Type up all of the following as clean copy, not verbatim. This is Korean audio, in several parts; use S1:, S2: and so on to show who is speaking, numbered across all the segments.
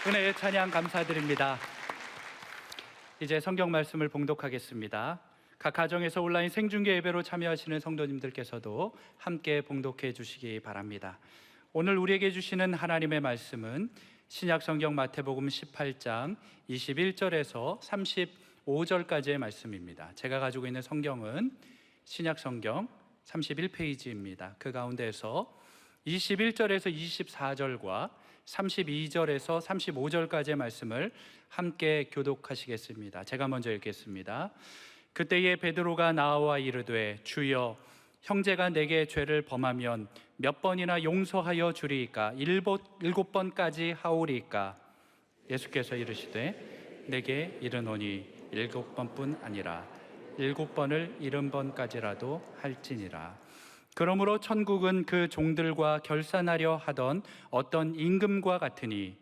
S1: 은혜의 찬양 감사드립니다. 이제 성경 말씀을 봉독하겠습니다. 각 가정에서 온라인 생중계 예배로 참여하시는 성도님들께서도 함께 봉독해 주시기 바랍니다. 오늘 우리에게 주시는 하나님의 말씀은 신약 성경 마태복음 18장 21절에서 35절까지의 말씀입니다. 제가 가지고 있는 성경은 신약 성경 31페이지입니다. 그 가운데에서 21절에서 24절과 32절에서 35절까지의 말씀을 함께 교독하시겠습니다. 제가 먼저 읽겠습니다. 그때에 베드로가 나와 이르되 주여 형제가 내게 죄를 범하면 몇 번이나 용서하여 주리이까? 일곱 번까지 하오리이까? 예수께서 이르시되 내게 이르노니 7번뿐 아니라 7번을 70번까지라도 할지니라. 그러므로 천국은 그 종들과 결산하려 하던 어떤 임금과 같으니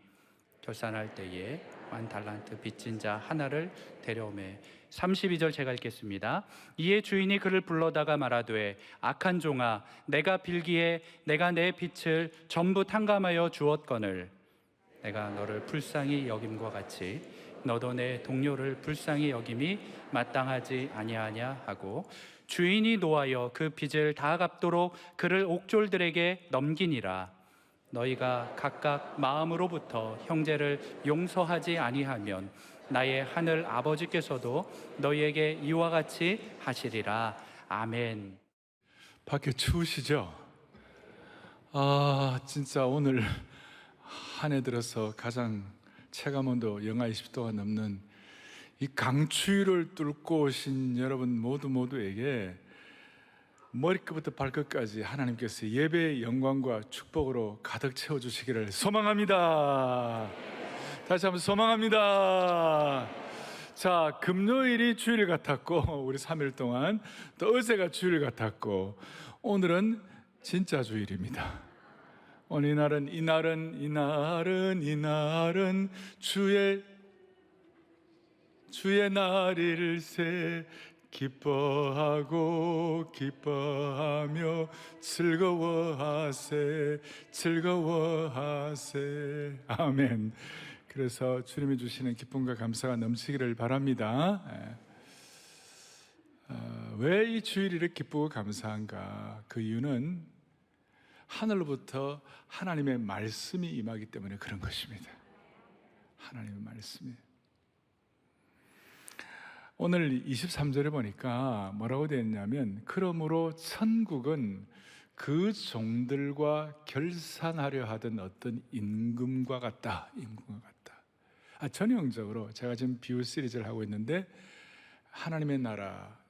S1: 결산할 때에 1달란트 빚진 자 하나를 데려오매. 32절 제가 읽겠습니다. 이에 주인이 그를 불러다가 말하되 악한 종아, 내가 빌기에 내가 내 빚을 전부 탕감하여 주었거늘 내가 너를 불쌍히 여김과 같이 너도 내 동료를 불쌍히 여김이 마땅하지 아니하냐 하고 주인이 노하여 그 빚을 다 갚도록 그를 옥졸들에게 넘기니라. 너희가 각각 마음으로부터 형제를 용서하지 아니하면 나의 하늘 아버지께서도 너희에게 이와 같이 하시리라. 아멘.
S2: 밖에 추우시죠? 진짜 오늘 한 해 들어서 가장 체감온도 영하 20도가 넘는 이 강추위를 뚫고 오신 여러분 모두에게 머리끝부터 발끝까지 하나님께서 예배의 영광과 축복으로 가득 채워주시기를 소망합니다. 다시 한번 소망합니다. 자, 금요일이 주일 같았고 우리 3일 동안 또 어제가 주일 같았고 오늘은 진짜 주일입니다. 오늘 이날은 주의 날일세. 기뻐하며 즐거워하세. 아멘. 그래서 주님이 주시는 기쁨과 감사가 넘치기를 바랍니다. 왜 이 주일을 기쁘고 감사한가? 그 이유는 하늘로부터 하나님의 말씀이 임하기 때문에 그런 것입니다. 하나님의 말씀이. 오늘 23절에 보니까 뭐라고 되어 있냐면 그러므로 천국은 그 종들과 결산하려 하던 어떤 임금과 같다. 전형적으로 제가 지금 비유 시리즈를 하고 있는데 하나님의 나라,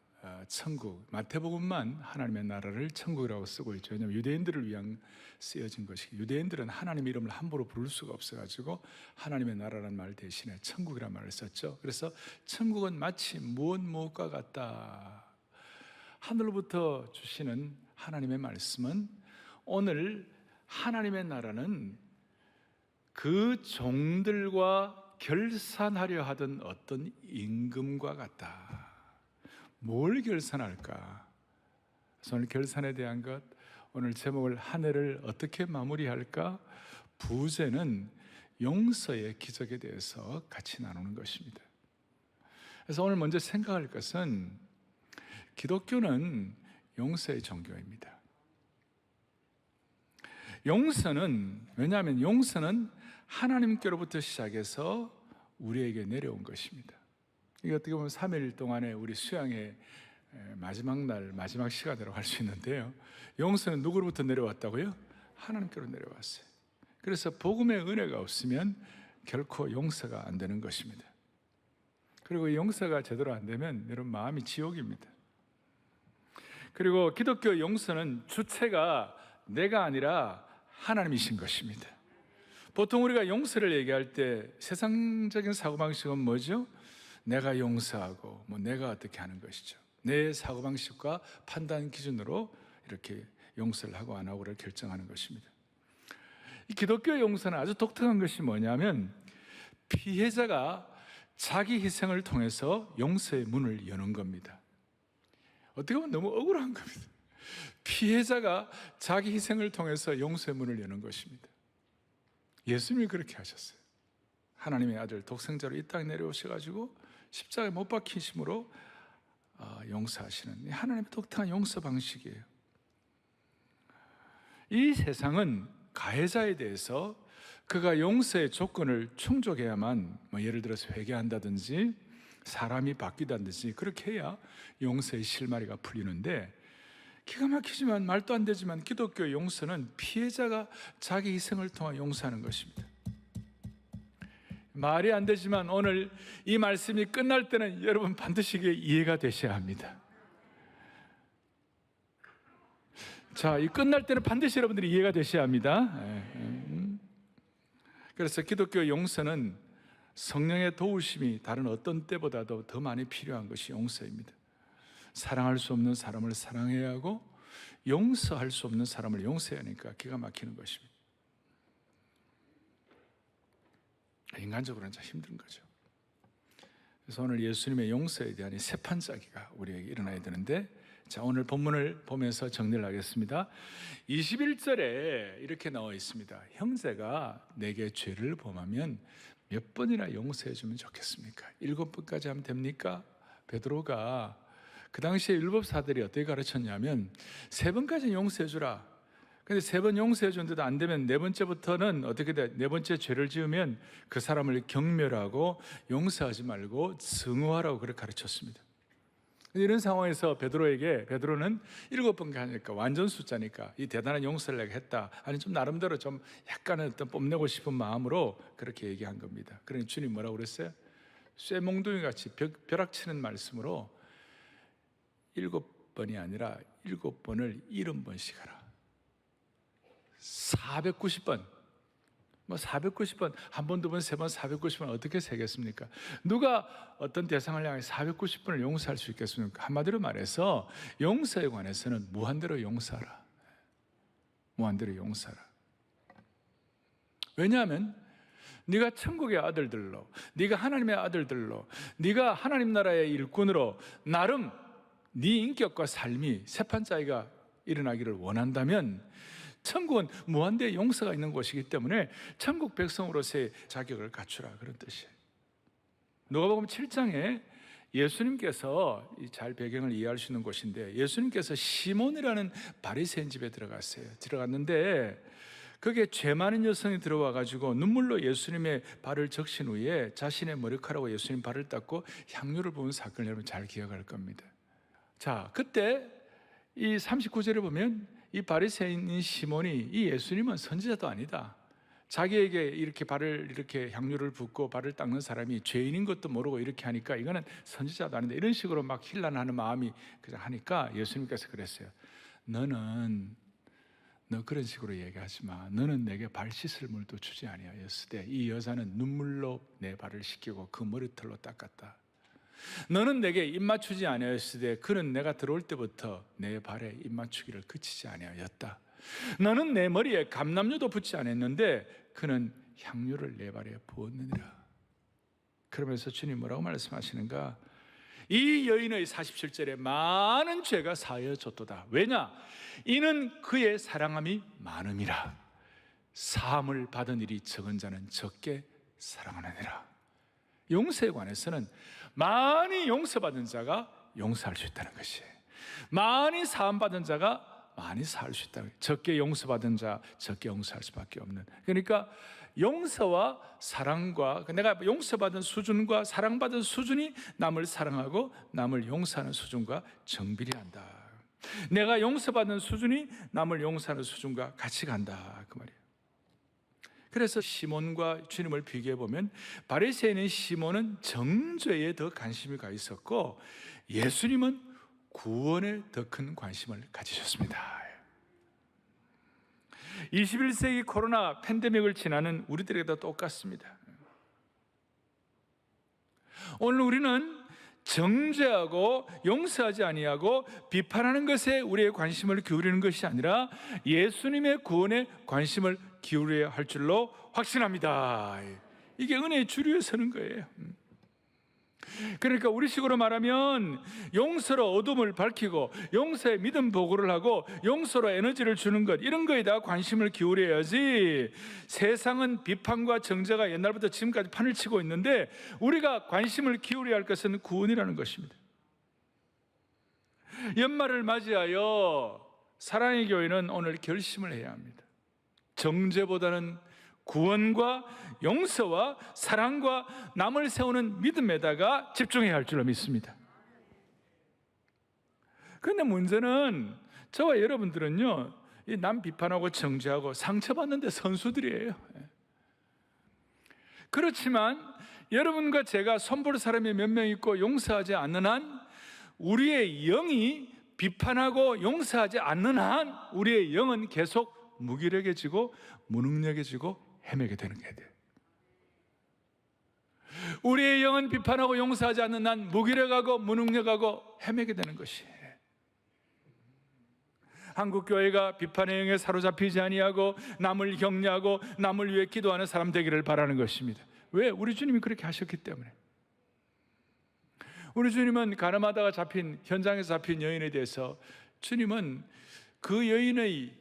S2: 천국, 마태복음만 하나님의 나라를 천국이라고 쓰고 있죠. 왜냐하면 유대인들을 위한 쓰여진 것이기, 유대인들은 하나님의 이름을 함부로 부를 수가 없어가지고 하나님의 나라라는 말 대신에 천국이라는 말을 썼죠. 그래서 천국은 마치 무엇과 같다. 하늘로부터 주시는 하나님의 말씀은 오늘 하나님의 나라는 그 종들과 결산하려 하던 어떤 임금과 같다. 뭘 결산할까? 그래서 오늘 결산에 대한 것, 오늘 제목을 한 해를 어떻게 마무리할까? 부제는 용서의 기적에 대해서 같이 나누는 것입니다. 그래서 오늘 먼저 생각할 것은 기독교는 용서의 종교입니다. 왜냐하면 용서는 하나님께로부터 시작해서 우리에게 내려온 것입니다. 이게 어떻게 보면 3일 동안의 우리 수양의 마지막 날, 마지막 시간으로 할 수 있는데요. 용서는 누구로부터 내려왔다고요? 하나님께로 내려왔어요. 그래서 복음의 은혜가 없으면 결코 용서가 안 되는 것입니다. 그리고 용서가 제대로 안 되면 여러분 마음이 지옥입니다. 그리고 기독교 용서는 주체가 내가 아니라 하나님이신 것입니다. 보통 우리가 용서를 얘기할 때 세상적인 사고방식은 뭐죠? 내가 용서하고 내가 어떻게 하는 것이죠. 내 사고방식과 판단 기준으로 이렇게 용서를 하고 안 하고를 결정하는 것입니다. 이 기독교 용서는 아주 독특한 것이 뭐냐면 피해자가 자기 희생을 통해서 용서의 문을 여는 겁니다. 어떻게 보면 너무 억울한 겁니다. 피해자가 자기 희생을 통해서 용서의 문을 여는 것입니다. 예수님이 그렇게 하셨어요. 하나님의 아들 독생자로 이 땅에 내려오셔가지고 십자가에 못 박히심으로 용서하시는 하나님의 독특한 용서 방식이에요. 이 세상은 가해자에 대해서 그가 용서의 조건을 충족해야만, 예를 들어서 회개한다든지 사람이 바뀌다든지 그렇게 해야 용서의 실마리가 풀리는데, 기가 막히지만 말도 안 되지만 기독교 용서는 피해자가 자기 희생을 통해 용서하는 것입니다. 말이 안 되지만 오늘 이 말씀이 끝날 때는 여러분 반드시 이게 이해가 되셔야 합니다. 자, 이 끝날 때는 반드시 여러분들이 이해가 되셔야 합니다. 그래서 기독교 용서는 성령의 도우심이 다른 어떤 때보다도 더 많이 필요한 것이 용서입니다. 사랑할 수 없는 사람을 사랑해야 하고 용서할 수 없는 사람을 용서해야 하니까 기가 막히는 것입니다. 인간적으로는 참 힘든 거죠. 그래서 오늘 예수님의 용서에 대한 이 세판짜기가 우리에게 일어나야 되는데, 자, 오늘 본문을 보면서 정리를 하겠습니다. 21절에 이렇게 나와 있습니다. 형제가 내게 죄를 범하면 몇 번이나 용서해 주면 좋겠습니까? 7번까지 하면 됩니까? 베드로가 그 당시에 율법사들이 어떻게 가르쳤냐면 3번까지 용서해 주라. 근데 3번 용서해 줬는데도 안 되면 4번째부터는 어떻게 돼? 4번째 죄를 지으면 그 사람을 경멸하고 용서하지 말고 증오하라고 그렇게 가르쳤습니다. 이런 상황에서 베드로는 7번 하니까 완전 숫자니까 이 대단한 용서를 내가 했다. 아니 좀 나름대로 좀 약간은 어떤 뽐내고 싶은 마음으로 그렇게 얘기한 겁니다. 그러니 주님 뭐라고 그랬어요? 쇠몽둥이 같이 벼락치는 말씀으로 7번이 아니라 7번을 70번씩 하라. 490번. 490번, 한 번, 두 번, 세 번, 490번 어떻게 세겠습니까? 누가 어떤 대상을 향해 490번을 용서할 수 있겠습니까? 한마디로 말해서 용서에 관해서는 무한대로 용서하라. 무한대로 용서하라. 왜냐하면 네가 천국의 아들들로, 네가 하나님의 아들들로, 네가 하나님 나라의 일꾼으로 나름 네 인격과 삶이 세판짜기가 일어나기를 원한다면 천국은 무한대의 용서가 있는 곳이기 때문에 천국 백성으로서의 자격을 갖추라, 그런 뜻이에요. 누가복음 7장에 예수님께서 잘 배경을 이해할 수 있는 곳인데, 예수님께서 시몬이라는 바리새인 집에 들어갔는데 거기에 죄 많은 여성이 들어와 가지고 눈물로 예수님의 발을 적신 후에 자신의 머리카락으로 예수님 발을 닦고 향유를 부은 사건을 여러분 잘 기억할 겁니다. 자, 그때 이 39절에 보면 이 바리새인인 시몬이, 이 예수님은 선지자도 아니다, 자기에게 이렇게 발을 이렇게 향유를 붓고 발을 닦는 사람이 죄인인 것도 모르고 이렇게 하니까 이거는 선지자도 아닌데, 이런 식으로 막 힐난하는 마음이 그냥 하니까 예수님께서 그랬어요. 너 그런 식으로 얘기하지 마. 너는 내게 발 씻을 물도 주지 아니하였으되 이 여자는 눈물로 내 발을 씻기고 그 머리털로 닦았다. 너는 내게 입 맞추지 아니하였으되 그는 내가 들어올 때부터 내 발에 입 맞추기를 그치지 아니하였다. 너는 내 머리에 감람류도 붓지 않았는데 그는 향유를 내 발에 부었느니라. 그러면서 주님 뭐라고 말씀하시는가? 이 여인의 47절에 많은 죄가 사하여졌도다. 왜냐? 이는 그의 사랑함이 많음이라. 사함을 받은 일이 적은 자는 적게 사랑하느니라. 용서에 관해서는 많이 용서받은 자가 용서할 수 있다는 것이에요. 많이 사함받은 자가 많이 사할 수 있다는 거예요. 적게 용서받은 자 적게 용서할 수밖에 없는. 그러니까 용서와 사랑과, 내가 용서받은 수준과 사랑받은 수준이 남을 사랑하고 남을 용서하는 수준과 정비례한다. 내가 용서받은 수준이 남을 용서하는 수준과 같이 간다, 그 말이에요. 그래서 시몬과 주님을 비교해 보면 바리새인인 시몬은 정죄에 더 관심이 가 있었고 예수님은 구원에 더 큰 관심을 가지셨습니다. 21세기 코로나 팬데믹을 지나는 우리들에게도 똑같습니다. 오늘 우리는 정죄하고 용서하지 아니하고 비판하는 것에 우리의 관심을 기울이는 것이 아니라 예수님의 구원에 관심을 기울여야 할 줄로 확신합니다. 이게 은혜의 주류에 서는 거예요. 그러니까 우리식으로 말하면 용서로 어둠을 밝히고 용서의 믿음 보고를 하고 용서로 에너지를 주는 것, 이런 거에다 관심을 기울여야지. 세상은 비판과 정죄가 옛날부터 지금까지 판을 치고 있는데 우리가 관심을 기울여야 할 것은 구원이라는 것입니다. 연말을 맞이하여 사랑의 교회는 오늘 결심을 해야 합니다. 정죄보다는 구원과 용서와 사랑과 남을 세우는 믿음에다가 집중해야 할 줄로 믿습니다. 그런데 문제는 저와 여러분들은요, 이 남 비판하고 정죄하고 상처받는데 선수들이에요. 그렇지만 여러분과 제가 손볼 사람이 몇 명 있고 용서하지 않는 한, 우리의 영이 비판하고 용서하지 않는 한 우리의 영은 계속 무기력해지고 무능력해지고 헤매게 되는 게 돼요. 우리의 영은 비판하고 용서하지 않는 한 무기력하고 무능력하고 헤매게 되는 것이에요. 한국 교회가 비판의 영에 사로잡히지 아니하고 남을 격려하고 남을 위해 기도하는 사람 되기를 바라는 것입니다. 왜? 우리 주님이 그렇게 하셨기 때문에. 우리 주님은 가늠하다가 잡힌, 현장에서 잡힌 여인에 대해서 주님은 그 여인의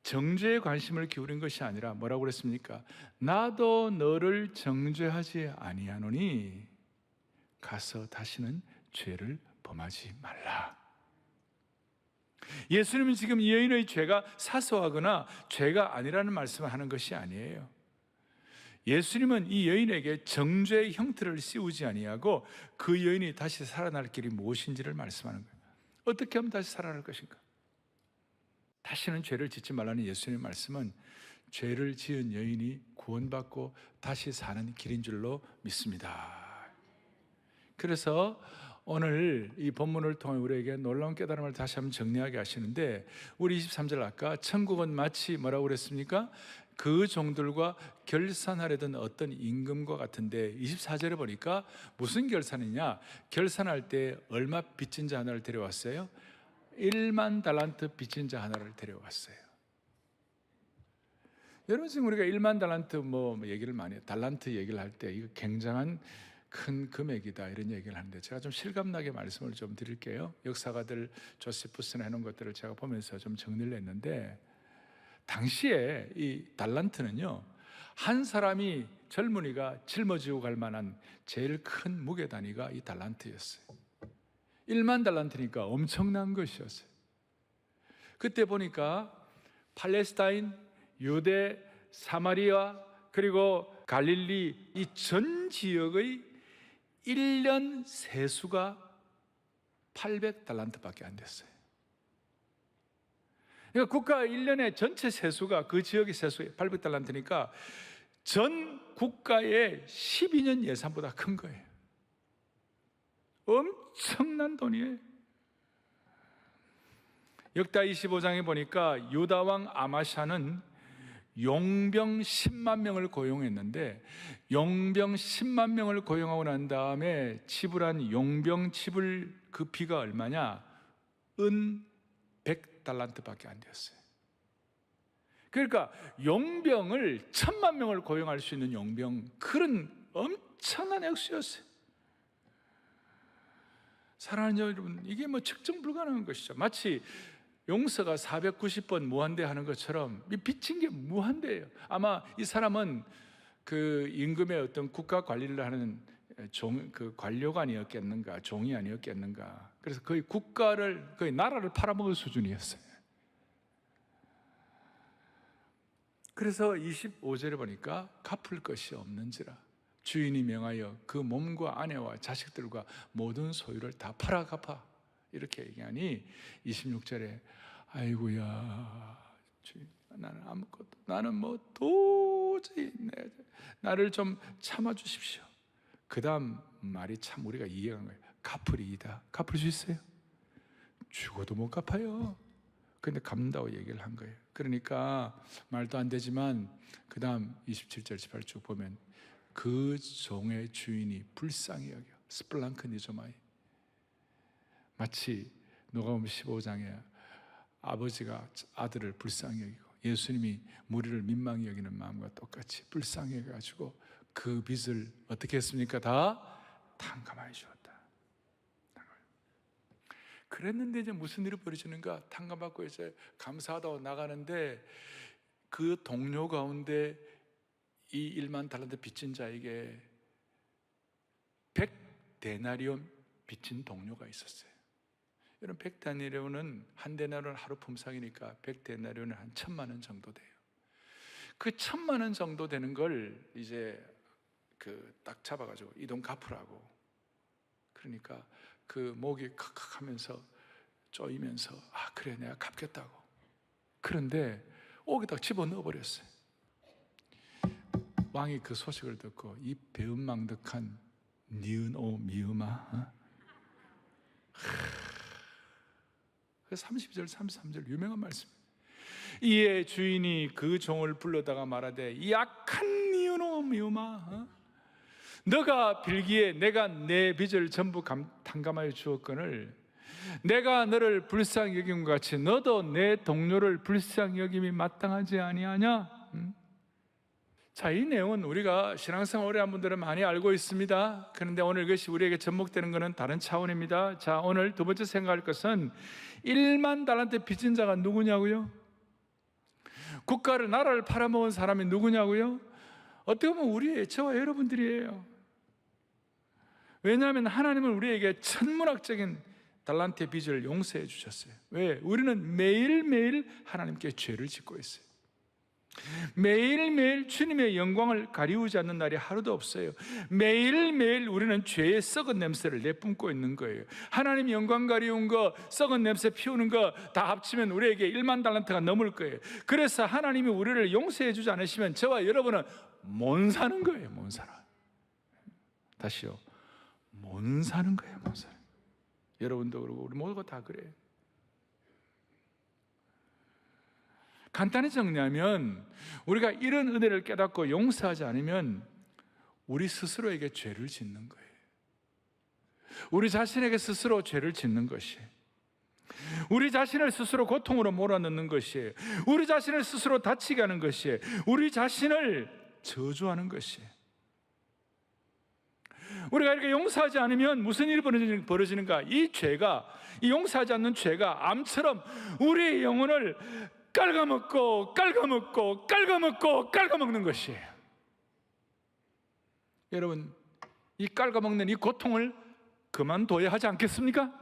S2: 정죄에 관심을 기울인 것이 아니라 뭐라고 그랬습니까? 나도 너를 정죄하지 아니하노니 가서 다시는 죄를 범하지 말라. 예수님은 지금 이 여인의 죄가 사소하거나 죄가 아니라는 말씀을 하는 것이 아니에요. 예수님은 이 여인에게 정죄의 형태를 씌우지 아니하고 그 여인이 다시 살아날 길이 무엇인지를 말씀하는 거예요. 어떻게 하면 다시 살아날 것인가? 다시는 죄를 짓지 말라는 예수님의 말씀은 죄를 지은 여인이 구원받고 다시 사는 길인 줄로 믿습니다. 그래서 오늘 이 본문을 통해 우리에게 놀라운 깨달음을 다시 한번 정리하게 하시는데, 우리 23절 아까 천국은 마치 뭐라고 그랬습니까? 그 종들과 결산하려던 어떤 임금과 같은데, 24절에 보니까 무슨 결산이냐? 결산할 때 얼마 빚진 자 하나를 데려왔어요? 1만 달란트 빚진 자 하나를 데려왔어요. 여러분, 지금 우리가 1만 달란트 얘기를 많이 해요. 달란트 얘기를 할 때 이거 굉장한 큰 금액이다, 이런 얘기를 하는데 제가 좀 실감나게 말씀을 좀 드릴게요. 역사가들 조세푸스는 해놓은 것들을 제가 보면서 좀 정리를 했는데, 당시에 이 달란트는요, 한 사람이, 젊은이가 짊어지고 갈 만한 제일 큰 무게 단위가 이 달란트였어요. 1만 달란트니까 엄청난 것이었어요. 그때 보니까 팔레스타인, 유대, 사마리아, 그리고 갈릴리 이 전 지역의 1년 세수가 800달란트밖에 안 됐어요. 그러니까 국가 1년의 전체 세수가, 그 지역의 세수가 800달란트니까 전 국가의 12년 예산보다 큰 거예요. 엄청난 돈이에요. 역다 25장에 보니까 유다왕 아마샤는 용병 10만 명을 고용했는데, 용병 10만 명을 고용하고 난 다음에 지불한 용병 지불 그 비가 얼마냐? 은 100달란트밖에 안 되었어요. 그러니까 용병을 1000만 명을 고용할 수 있는 용병, 그런 엄청난 액수였어요. 사랑하는 여러분, 이게 측정 불가능한 것이죠. 마치 용서가 490번 무한대 하는 것처럼 빚진 게 무한대예요. 아마 이 사람은 그 임금의 어떤 국가 관리를 하는 그 관료가 아니었겠는가, 종이 아니었겠는가. 그래서 거의 국가를, 거의 나라를 팔아먹을 수준이었어요. 그래서 25절에 보니까 갚을 것이 없는지라 주인이 명하여 그 몸과 아내와 자식들과 모든 소유를 다 팔아 갚아, 이렇게 얘기하니 26절에 아이고야 주인, 나는 아무것도, 나는 도저히 나를 좀 참아주십시오. 그 다음 말이 참 우리가 이해가 간 거예요. 갚으리이다. 갚을 수 있어요? 죽어도 못 갚아요. 근데 갚는다고 얘기를 한 거예요. 그러니까 말도 안 되지만 그 다음 27절 18절 쭉 보면 그 종의 주인이 불쌍히 여겨, 스플랑크 니조마이, 마치 누가복음 15장에 아버지가 아들을 불쌍히 여기고 예수님이 무리를 민망히 여기는 마음과 똑같이 불쌍히 여겨가지고 그 빚을 어떻게 했습니까? 다 탕감하여 주었다. 그랬는데 이제 무슨 일이 벌어지는가? 탕감받고 이제 감사하다고 나가는데 그 동료 가운데 이 1만 달란트 빚진 자에게 100데나리온 빚진 동료가 있었어요. 여러분 100데나리온은 한 데나리온 하루 품삯이니까 100데나리온은 한 1,000만 원 정도 돼요. 그 1,000만 원 정도 되는 걸 이제 딱 잡아가지고 이 돈 갚으라고. 그러니까 그 목이 칵칵 하면서 쪼이면서 그래 내가 갚겠다고. 그런데 옥에 딱 집어넣어 버렸어요. 왕이 그 소식을 듣고 이 배은망덕한 니은오 미음아, 그 32절 33절 유명한 말씀. 이에 주인이 그 종을 불러다가 말하되 이 악한 니은오 미음아, 너가 빌기에 내가 내 빚을 전부 탕감하여 주었거늘 내가 너를 불쌍히 여김과 같이 너도 내 동료를 불쌍히 여김이 마땅하지 아니하냐? 자, 이 내용은 우리가 신앙생활 오래 한 분들은 많이 알고 있습니다. 그런데 오늘 이것이 우리에게 접목되는 것은 다른 차원입니다. 자, 오늘 두 번째 생각할 것은 1만 달란트 빚진 자가 누구냐고요? 국가를, 나라를 팔아먹은 사람이 누구냐고요? 어떻게 보면 저와 여러분들이에요. 왜냐하면 하나님은 우리에게 천문학적인 달란트의 빚을 용서해 주셨어요. 왜? 우리는 매일매일 하나님께 죄를 짓고 있어요. 매일매일 주님의 영광을 가리우지 않는 날이 하루도 없어요. 매일매일 우리는 죄의 썩은 냄새를 내뿜고 있는 거예요. 하나님 영광 가리운 거, 썩은 냄새 피우는 거 다 합치면 우리에게 1만 달란트가 넘을 거예요. 그래서 하나님이 우리를 용서해 주지 않으시면 저와 여러분은 못 사는 거예요. 못 살아. 다시요, 못 사는 거예요. 못 살아. 여러분도 그러고 우리 모두가 다 그래요. 간단히 정리하면 우리가 이런 은혜를 깨닫고 용서하지 않으면 우리 스스로에게 죄를 짓는 거예요. 우리 자신에게 스스로 죄를 짓는 것이에요. 우리 자신을 스스로 고통으로 몰아넣는 것이에요. 우리 자신을 스스로 다치게 하는 것이에요. 우리 자신을 저주하는 것이에요. 우리가 이렇게 용서하지 않으면 무슨 일이 벌어지는가? 이 죄가, 이 용서하지 않는 죄가 암처럼 우리의 영혼을 깔아먹고 깔아먹고 깔아먹고 깔아먹는 것이에요. 여러분, 이 깔아먹는 이 고통을 그만둬야 하지 않겠습니까?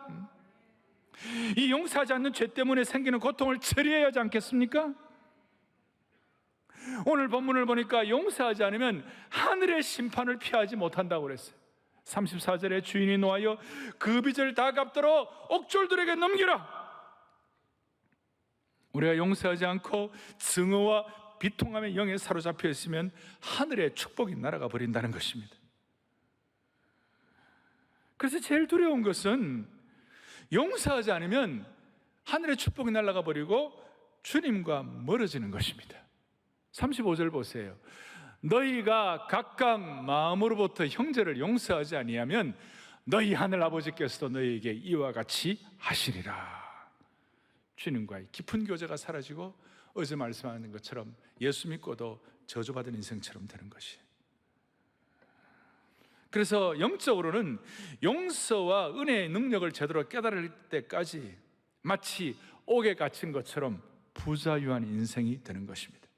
S2: 이 용서하지 않는 죄 때문에 생기는 고통을 처리해야 하지 않겠습니까? 오늘 본문을 보니까 용서하지 않으면 하늘의 심판을 피하지 못한다고 그랬어요. 34절에 주인이 노하여 그 빚을 다 갚도록 옥졸들에게 넘기라. 우리가 용서하지 않고 증오와 비통함의 영에 사로잡혀 있으면 하늘의 축복이 날아가 버린다는 것입니다. 그래서 제일 두려운 것은 용서하지 않으면 하늘의 축복이 날아가 버리고 주님과 멀어지는 것입니다. 35절 보세요. 너희가 각각 마음으로부터 형제를 용서하지 아니하면 너희 하늘 아버지께서도 너희에게 이와 같이 하시리라. 주님과의 깊은 교제가 사라지고 어제 말씀하는 것처럼 예수 믿고도 저주받은 인생처럼 되는 것이에요. 그래서 영적으로는 용서와 은혜의 능력을 제대로 깨달을 때까지 마치 옥에 갇힌 것처럼 부자유한 인생이 되는 것입니다.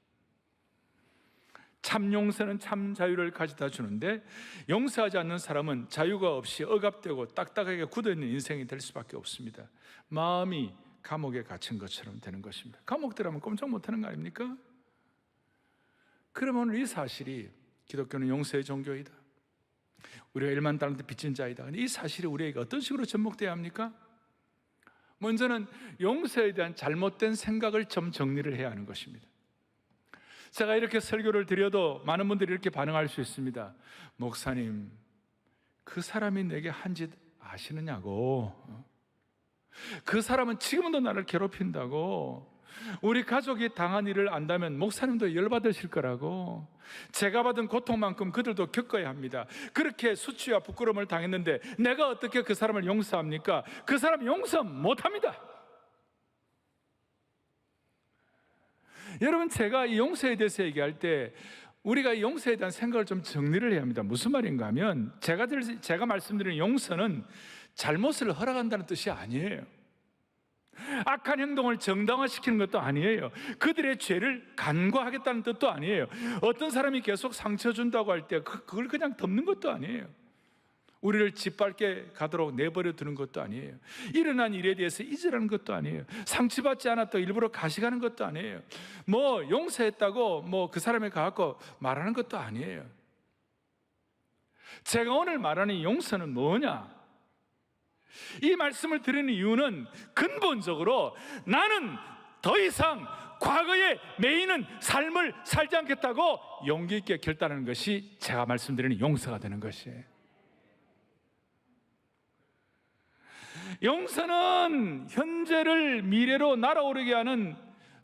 S2: 참 용서는 참 자유를 가져다 주는데 용서하지 않는 사람은 자유가 없이 억압되고 딱딱하게 굳어있는 인생이 될 수밖에 없습니다. 마음이 감옥에 갇힌 것처럼 되는 것입니다. 감옥 들어가면 꼼짝 못하는 거 아닙니까? 그러면 이 사실이 기독교는 용서의 종교이다, 우리가 1만 달란트 빚진 자이다, 이 사실이 우리에게 어떤 식으로 접목되어야 합니까? 먼저는 용서에 대한 잘못된 생각을 좀 정리를 해야 하는 것입니다. 제가 이렇게 설교를 드려도 많은 분들이 이렇게 반응할 수 있습니다. 목사님, 그 사람이 내게 한 짓 아시느냐고, 그 사람은 지금도 나를 괴롭힌다고, 우리 가족이 당한 일을 안다면 목사님도 열받으실 거라고, 제가 받은 고통만큼 그들도 겪어야 합니다. 그렇게 수치와 부끄러움을 당했는데 내가 어떻게 그 사람을 용서합니까? 그 사람 용서 못합니다. 여러분, 제가 이 용서에 대해서 얘기할 때 우리가 용서에 대한 생각을 좀 정리를 해야 합니다. 무슨 말인가 하면 제가 말씀드리는 용서는 잘못을 허락한다는 뜻이 아니에요. 악한 행동을 정당화시키는 것도 아니에요. 그들의 죄를 간과하겠다는 뜻도 아니에요. 어떤 사람이 계속 상처 준다고 할 때 그걸 그냥 덮는 것도 아니에요. 우리를 짓밟게 가도록 내버려 두는 것도 아니에요. 일어난 일에 대해서 잊으라는 것도 아니에요. 상처받지 않았다고 일부러 가식하는 것도 아니에요. 뭐 용서했다고 뭐 그 사람에 가서 말하는 것도 아니에요. 제가 오늘 말하는 용서는 뭐냐? 이 말씀을 드리는 이유는 근본적으로 나는 더 이상 과거에 매이는 삶을 살지 않겠다고 용기 있게 결단하는 것이 제가 말씀드리는 용서가 되는 것이에요. 용서는 현재를 미래로 날아오르게 하는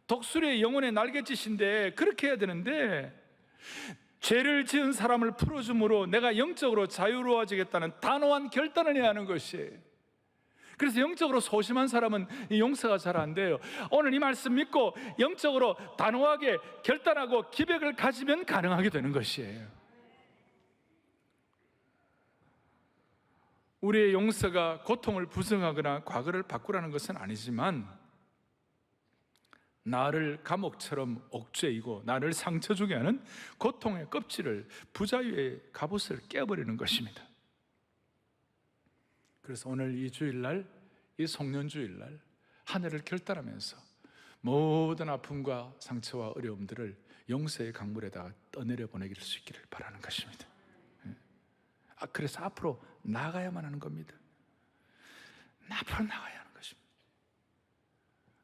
S2: 독수리의 영혼의 날갯짓인데, 그렇게 해야 되는데 죄를 지은 사람을 풀어줌으로 내가 영적으로 자유로워지겠다는 단호한 결단을 해야 하는 것이에요. 그래서 영적으로 소심한 사람은 이 용서가 잘 안 돼요. 오늘 이 말씀 믿고 영적으로 단호하게 결단하고 기백을 가지면 가능하게 되는 것이에요. 우리의 용서가 고통을 부정하거나 과거를 바꾸라는 것은 아니지만, 나를 감옥처럼 옥죄이고 나를 상처 주게 하는 고통의 껍질을, 부자유의 갑옷을 깨버리는 것입니다. 그래서 오늘 이 주일날, 이 송년주일날 한 해를 결단하면서 모든 아픔과 상처와 어려움들을 용서의 강물에다가 떠내려 보내길 수 있기를 바라는 것입니다. 그래서 앞으로 나가야만 하는 겁니다. 앞으로 나가야 하는 것입니다.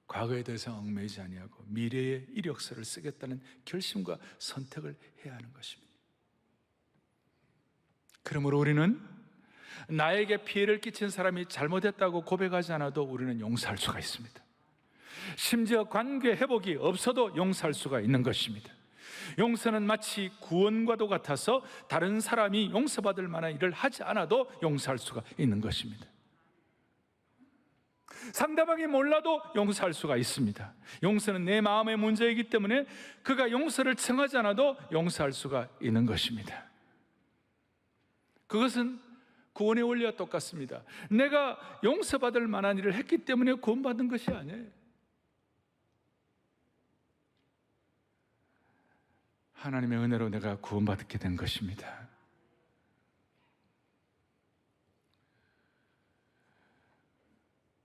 S2: 과거에 대해서 얽매이지 아니하고 미래의 이력서를 쓰겠다는 결심과 선택을 해야 하는 것입니다. 그러므로 우리는 나에게 피해를 끼친 사람이 잘못했다고 고백하지 않아도 우리는 용서할 수가 있습니다. 심지어 관계 회복이 없어도 용서할 수가 있는 것입니다. 용서는 마치 구원과도 같아서 다른 사람이 용서받을 만한 일을 하지 않아도 용서할 수가 있는 것입니다. 상대방이 몰라도 용서할 수가 있습니다. 용서는 내 마음의 문제이기 때문에 그가 용서를 청하지 않아도 용서할 수가 있는 것입니다. 그것은 구원의 원리와 똑같습니다. 내가 용서받을 만한 일을 했기 때문에 구원받은 것이 아니에요. 하나님의 은혜로 내가 구원받게 된 것입니다.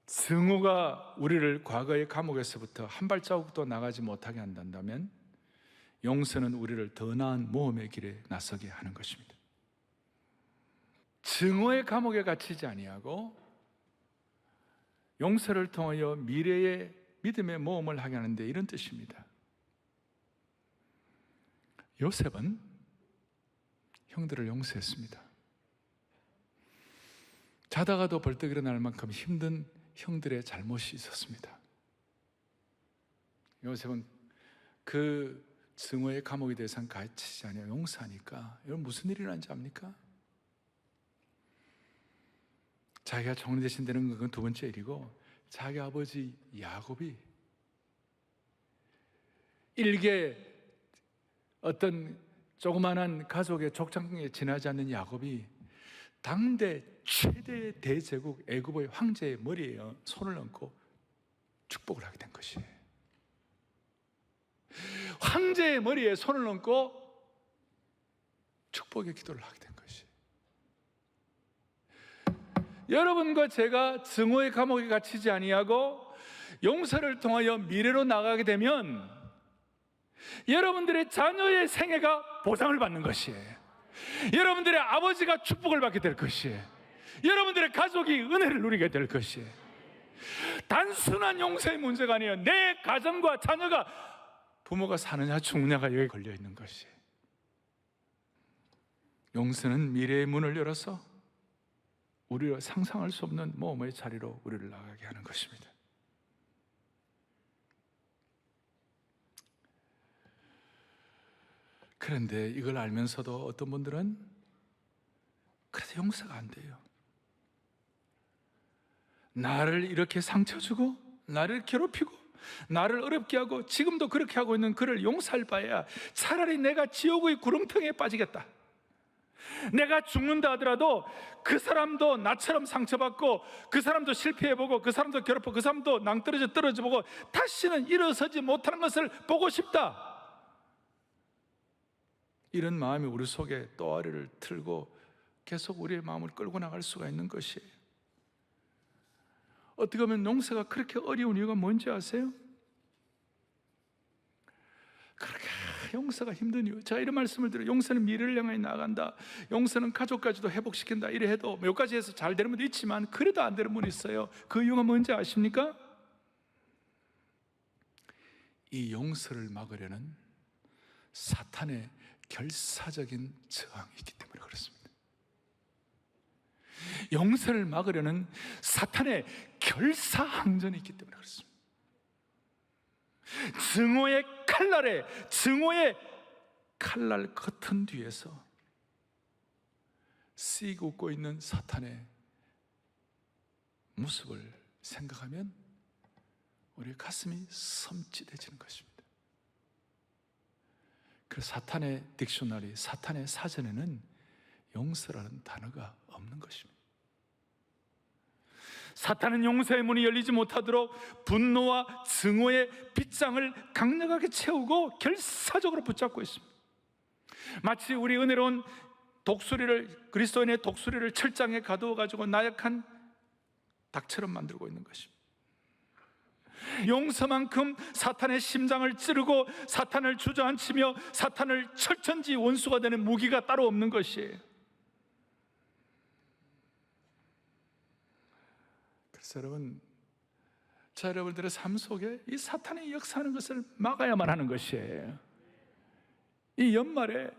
S2: 증오가 우리를 과거의 감옥에서부터 한 발자국도 나가지 못하게 한다면, 용서는 우리를 더 나은 모험의 길에 나서게 하는 것입니다. 증오의 감옥에 갇히지 아니하고 용서를 통하여 미래의 믿음의 모험을 하게 하는데 이런 뜻입니다. 요셉은 형들을 용서했습니다. 자다가도 벌떡 일어날 만큼 힘든 형들의 잘못이 있었습니다. 요셉은 그 증오의 감옥에 대해서는 갇히지 않아요. 용서하니까. 여러분 무슨 일이 일어난지 압니까? 자기가 종이 대신 되는 건 두 번째 일이고, 자기 아버지 야곱이 일개 어떤 조그만한 가족의 족장에 지나지 않는 야곱이 당대 최대 대제국 애굽의 황제의 머리에 손을 얹고 축복을 하게 된 것이에요. 황제의 머리에 손을 얹고 축복의 기도를 하게 된 것이에요. 여러분과 제가 증오의 감옥에 갇히지 아니하고 용서를 통하여 미래로 나가게 되면 여러분들의 자녀의 생애가 보상을 받는 것이에요. 여러분들의 아버지가 축복을 받게 될 것이에요. 여러분들의 가족이 은혜를 누리게 될 것이에요. 단순한 용서의 문제가 아니에요. 내 가정과 자녀가, 부모가 사느냐 죽느냐가 여기 걸려 있는 것이에요. 용서는 미래의 문을 열어서 우리가 상상할 수 없는 모험의 자리로 우리를 나가게 하는 것입니다. 그런데 이걸 알면서도 어떤 분들은 그래도 용서가 안 돼요. 나를 이렇게 상처 주고 나를 괴롭히고 나를 어렵게 하고 지금도 그렇게 하고 있는 그를 용서할 바에야 차라리 내가 지옥의 구렁텅이에 빠지겠다. 내가 죽는다 하더라도 그 사람도 나처럼 상처받고, 그 사람도 실패해보고, 그 사람도 괴롭고, 그 사람도 떨어져보고 다시는 일어서지 못하는 것을 보고 싶다. 이런 마음이 우리 속에 또아리를 틀고 계속 우리의 마음을 끌고 나갈 수가 있는 것이에요. 어떻게 보면 용서가 그렇게 어려운 이유가 뭔지 아세요? 그렇게 용서가 힘든 이유, 제가 이런 말씀을 드려요. 용서는 미래를 향해 나간다, 용서는 가족까지도 회복시킨다, 이래 해도 몇 가지 해서 잘 되는 분도 있지만 그래도 안 되는 분이 있어요. 그 이유가 뭔지 아십니까? 이 용서를 막으려는 사탄의 결사적인 저항이 있기 때문에 그렇습니다. 용서를 막으려는 사탄의 결사항전이 있기 때문에 그렇습니다. 증오의 칼날 커튼 뒤에서 씩 웃고 있는 사탄의 모습을 생각하면 우리의 가슴이 섬찟해지는 것입니다. 그 사탄의 딕셔너리, 사탄의 사전에는 용서라는 단어가 없는 것입니다. 사탄은 용서의 문이 열리지 못하도록 분노와 증오의 빗장을 강력하게 채우고 결사적으로 붙잡고 있습니다. 마치 우리 은혜로운 독수리를, 그리스도인의 독수리를 철장에 가두어 가지고 나약한 닭처럼 만들고 있는 것입니다. 용서만큼 사탄의 심장을 찌르고 사탄을 주저앉히며 사탄을 철천지 원수가 되는 무기가 따로 없는 것이에요. 그래서 여러분, 여러분들의 삶 속에 이 사탄이 역사하는 것을 막아야만 하는 것이에요. 이 연말에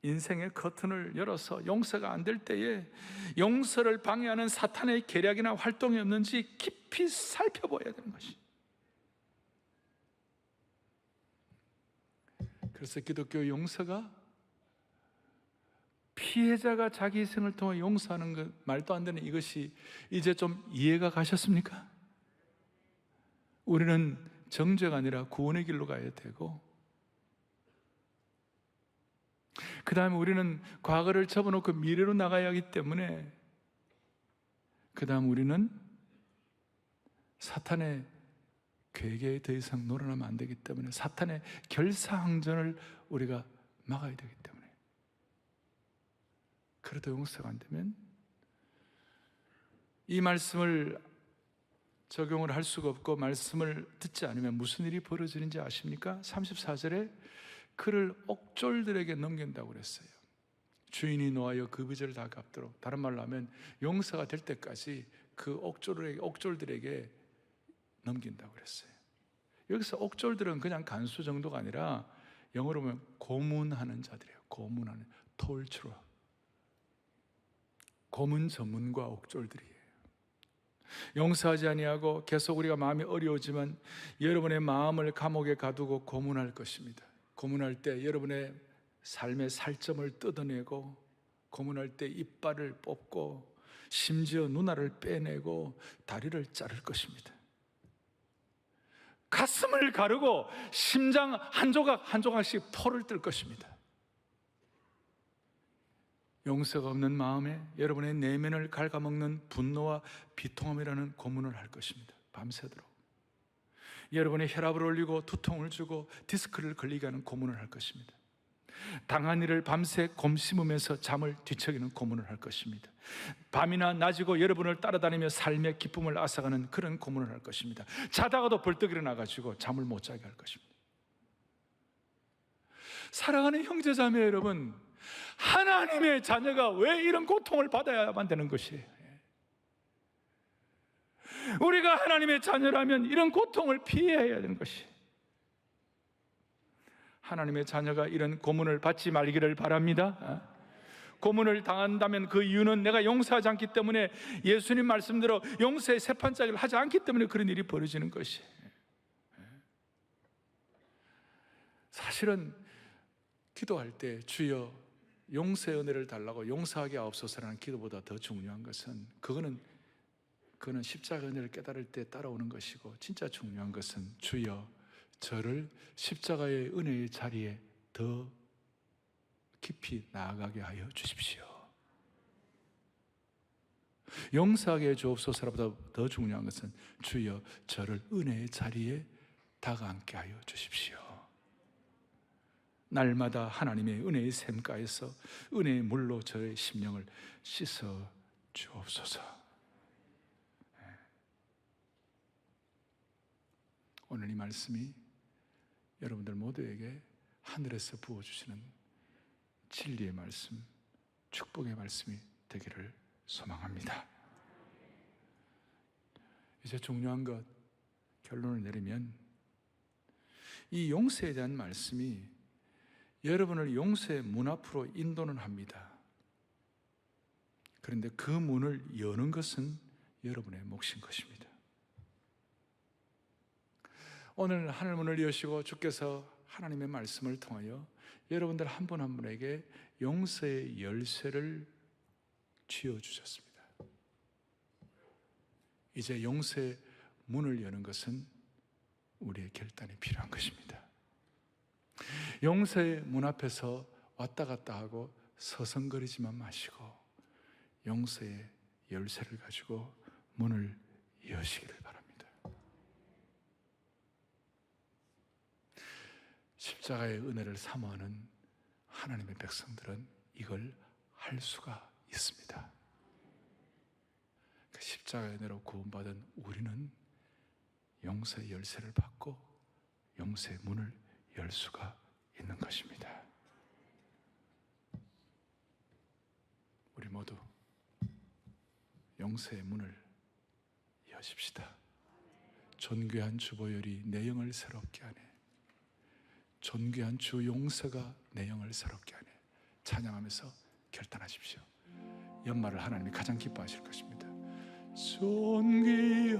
S2: 인생의 커튼을 열어서 용서가 안 될 때에 용서를 방해하는 사탄의 계략이나 활동이 없는지 깊이 살펴봐야 되는 것이. 그래서 기독교 용서가 피해자가 자기 희생을 통해 용서하는 것, 말도 안 되는 이것이 이제 좀 이해가 가셨습니까? 우리는 정죄가 아니라 구원의 길로 가야 되고, 그 다음에 우리는 과거를 접어놓고 미래로 나가야 하기 때문에, 그 다음 우리는 사탄의 괴계에 더 이상 놀아나면 안 되기 때문에 사탄의 결사항전을 우리가 막아야 되기 때문에, 그래도 용서가 안 되면 이 말씀을 적용을 할 수가 없고 말씀을 듣지 않으면 무슨 일이 벌어지는지 아십니까? 34절에 그를 옥졸들에게 넘긴다고 그랬어요. 주인이 노하여 그 빚을 다 갚도록, 다른 말로 하면 용서가 될 때까지 그 옥졸들에게 넘긴다고 그랬어요. 여기서 옥졸들은 그냥 간수 정도가 아니라 영어로 보면 고문하는 자들이에요. 고문하는, torturer. 고문 전문가 옥졸들이에요. 용서하지 아니하고 계속 우리가 마음이 어려우지만 여러분의 마음을 감옥에 가두고 고문할 것입니다. 고문할 때 여러분의 삶의 살점을 뜯어내고, 고문할 때 이빨을 뽑고, 심지어 눈알을 빼내고 다리를 자를 것입니다. 가슴을 가르고 심장 한 조각 한 조각씩 토를 뜰 것입니다. 용서가 없는 마음에 여러분의 내면을 갉아먹는 분노와 비통함이라는 고문을 할 것입니다. 밤새도록 여러분의 혈압을 올리고 두통을 주고 디스크를 걸리게 하는 고문을 할 것입니다. 당한 일을 밤새 곰씹으면서 잠을 뒤척이는 고문을 할 것입니다. 밤이나 낮이고 여러분을 따라다니며 삶의 기쁨을 앗아가는 그런 고문을 할 것입니다. 자다가도 벌떡 일어나가지고 잠을 못 자게 할 것입니다. 사랑하는 형제자매 여러분, 하나님의 자녀가 왜 이런 고통을 받아야만 되는 것이에요? 우리가 하나님의 자녀라면 이런 고통을 피해야 되는 것이, 하나님의 자녀가 이런 고문을 받지 말기를 바랍니다. 고문을 당한다면 그 이유는 내가 용서하지 않기 때문에, 예수님 말씀대로 용서의 세판짜기를 하지 않기 때문에 그런 일이 벌어지는 것이. 사실은 기도할 때 주여 용서의 은혜를 달라고 용서하게 하옵소서라는 기도보다 더 중요한 것은, 그거는 그는 십자가 은혜를 깨달을 때 따라오는 것이고, 진짜 중요한 것은 주여 저를 십자가의 은혜의 자리에 더 깊이 나아가게 하여 주십시오. 용서하게 해 주옵소서보다 더 중요한 것은 주여 저를 은혜의 자리에 다가앉게 하여 주십시오. 날마다 하나님의 은혜의 샘가에서 은혜의 물로 저의 심령을 씻어 주옵소서. 오늘 이 말씀이 여러분들 모두에게 하늘에서 부어주시는 진리의 말씀, 축복의 말씀이 되기를 소망합니다. 이제 중요한 것, 결론을 내리면 이 용서에 대한 말씀이 여러분을 용서의 문 앞으로 인도는 합니다. 그런데 그 문을 여는 것은 여러분의 몫인 것입니다. 오늘 하늘 문을 여시고 주께서 하나님의 말씀을 통하여 여러분들 한 분 한 분에게 용서의 열쇠를 쥐어주셨습니다. 이제 용서의 문을 여는 것은 우리의 결단이 필요한 것입니다. 용서의 문 앞에서 왔다 갔다 하고 서성거리지만 마시고 용서의 열쇠를 가지고 문을 여시기를 바랍니다. 십자가의 은혜를 사모하는 하나님의 백성들은 이걸 할 수가 있습니다. 그 십자가의 은혜로 구원받은 우리는 용서의 열쇠를 받고 용서의 문을 열 수가 있는 것입니다. 우리 모두 용서의 문을 여십시다. 존귀한 주보혈이 내 영을 새롭게 하네. 존귀한 주 용서가 내 영을 새롭게 하네. 찬양하면서 결단하십시오. 연말을 하나님이 가장 기뻐하실 것입니다. 존귀한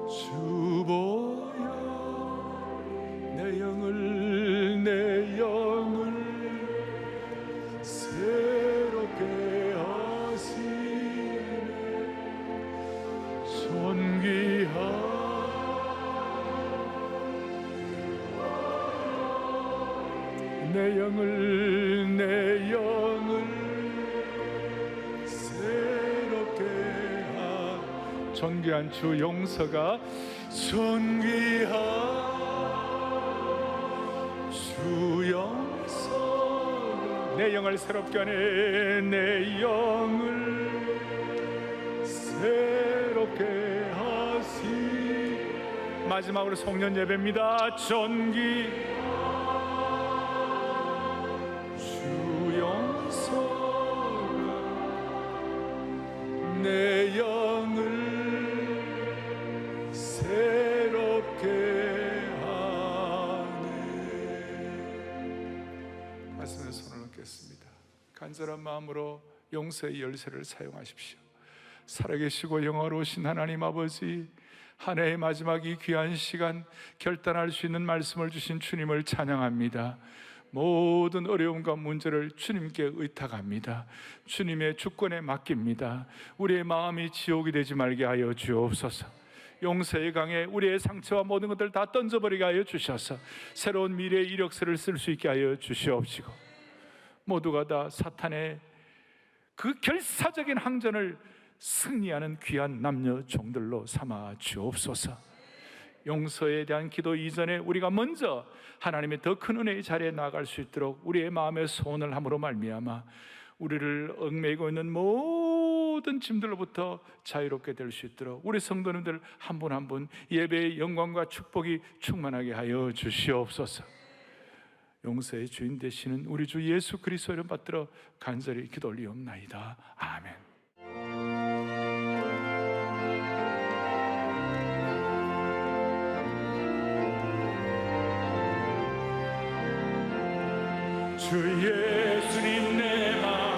S2: 주보혈 내 영을 새롭게 하시네. 존귀한 내 영을 새롭게 하. 존귀한 주 용서가 존귀한 주 용서가 내 영을 새롭게 하네. 내 영을 새롭게 하시. 마지막으로 송년 예배입니다. 존귀 내 영을 새롭게 하네. 말씀에 손을 얹겠습니다. 간절한 마음으로 용서의 열쇠를 사용하십시오. 살아계시고 영화로우신 하나님 아버지, 한 해의 마지막 이 귀한 시간 결단할 수 있는 말씀을 주신 주님을 찬양합니다. 모든 어려움과 문제를 주님께 의탁합니다. 주님의 주권에 맡깁니다. 우리의 마음이 지옥이 되지 말게 하여 주옵소서. 용서의 강에 우리의 상처와 모든 것들 다 던져버리게 하여 주셔서 새로운 미래의 이력서를 쓸 수 있게 하여 주시옵시고, 모두가 다 사탄의 그 결사적인 항전을 승리하는 귀한 남녀 종들로 삼아 주옵소서. 용서에 대한 기도 이전에 우리가 먼저 하나님의 더 큰 은혜의 자리에 나아갈 수 있도록 우리의 마음의 소원을 함으로 말미암아 우리를 얽매이고 있는 모든 짐들로부터 자유롭게 될 수 있도록 우리 성도님들 한 분 한 분 예배의 영광과 축복이 충만하게 하여 주시옵소서. 용서의 주인 되시는 우리 주 예수 그리스도 이름 받들어 간절히 기도 올리옵나이다. 아멘. 주 예수님 내 마음